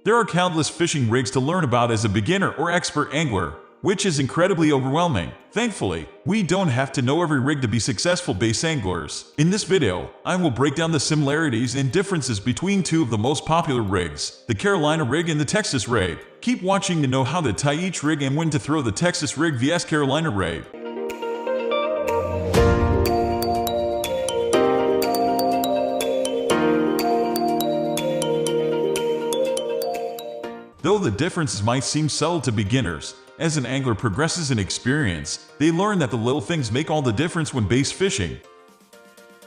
There are countless fishing rigs to learn about as a beginner or expert angler, which is incredibly overwhelming. Thankfully, we don't have to know every rig to be successful bass anglers. In this video, I will break down the similarities and differences between two of the most popular rigs, the Carolina rig and the Texas rig. Keep watching to know how to tie each rig and when to throw the Texas rig vs Carolina rig. Though the differences might seem subtle to beginners, as an angler progresses in experience, they learn that the little things make all the difference when bass fishing.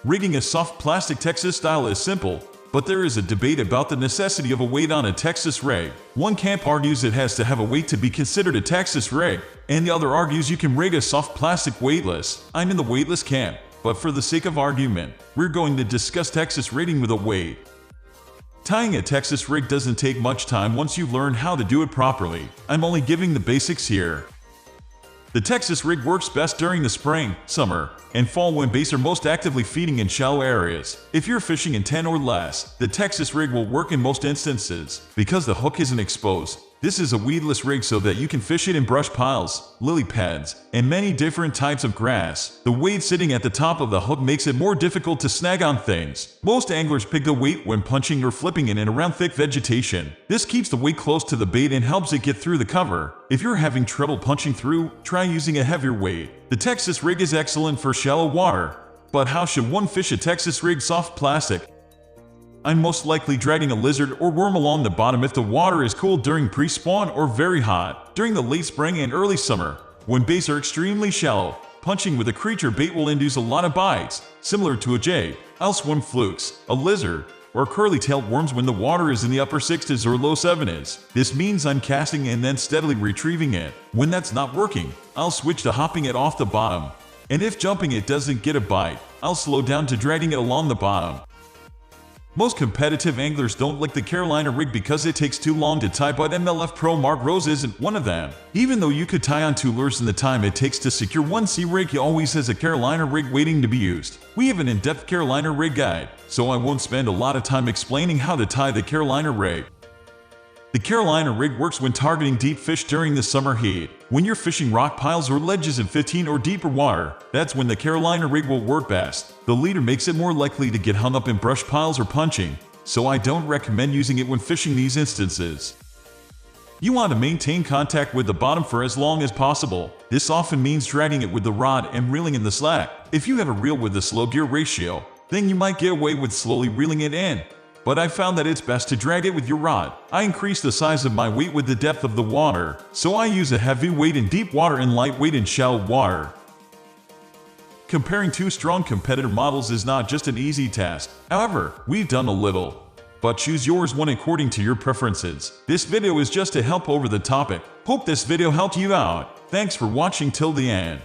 Rigging a soft plastic Texas style is simple, but there is a debate about the necessity of a weight on a Texas rig. One camp argues it has to have a weight to be considered a Texas rig, and the other argues you can rig a soft plastic weightless. I'm in the weightless camp, but for the sake of argument, we're going to discuss Texas rigging with a weight. Tying a Texas rig doesn't take much time once you learn how to do it properly. I'm only giving the basics here. The Texas rig works best during the spring, summer, and fall when bass are most actively feeding in shallow areas. If you're fishing in 10 or less, the Texas rig will work in most instances. Because the hook isn't exposed, this is a weedless rig so that you can fish it in brush piles, lily pads, and many different types of grass. The weight sitting at the top of the hook makes it more difficult to snag on things. Most anglers pick the weight when punching or flipping it in around thick vegetation. This keeps the weight close to the bait and helps it get through the cover. If you're having trouble punching through, try using a heavier weight. The Texas rig is excellent for shallow water. But how should one fish a Texas rig soft plastic? I'm most likely dragging a lizard or worm along the bottom if the water is cool during pre-spawn or very hot. During the late spring and early summer, when baits are extremely shallow, punching with a creature bait will induce a lot of bites. Similar to a jay, I'll swim flukes, a lizard, or curly-tailed worms when the water is in the upper 60s or low 70s. This means I'm casting and then steadily retrieving it. When that's not working, I'll switch to hopping it off the bottom. And if jumping it doesn't get a bite, I'll slow down to dragging it along the bottom. Most competitive anglers don't like the Carolina rig because it takes too long to tie, but MLF Pro Mark Rose isn't one of them. Even though you could tie on 2 lures in the time it takes to secure one sea rig, he always has a Carolina rig waiting to be used. We have an in-depth Carolina rig guide, so I won't spend a lot of time explaining how to tie the Carolina rig. The Carolina rig works when targeting deep fish during the summer heat. When you're fishing rock piles or ledges in 15 or deeper water, that's when the Carolina rig will work best. The leader makes it more likely to get hung up in brush piles or punching, so I don't recommend using it when fishing these instances. You want to maintain contact with the bottom for as long as possible. This often means dragging it with the rod and reeling in the slack. If you have a reel with a slow gear ratio, then you might get away with slowly reeling it in. But I found that it's best to drag it with your rod. I increase the size of my weight with the depth of the water, so I use a heavy weight in deep water and light weight in shallow water. Comparing two strong competitor models is not just an easy task. However, we've done a little. But choose yours one according to your preferences. This video is just to help over the topic. Hope this video helped you out. Thanks for watching till the end.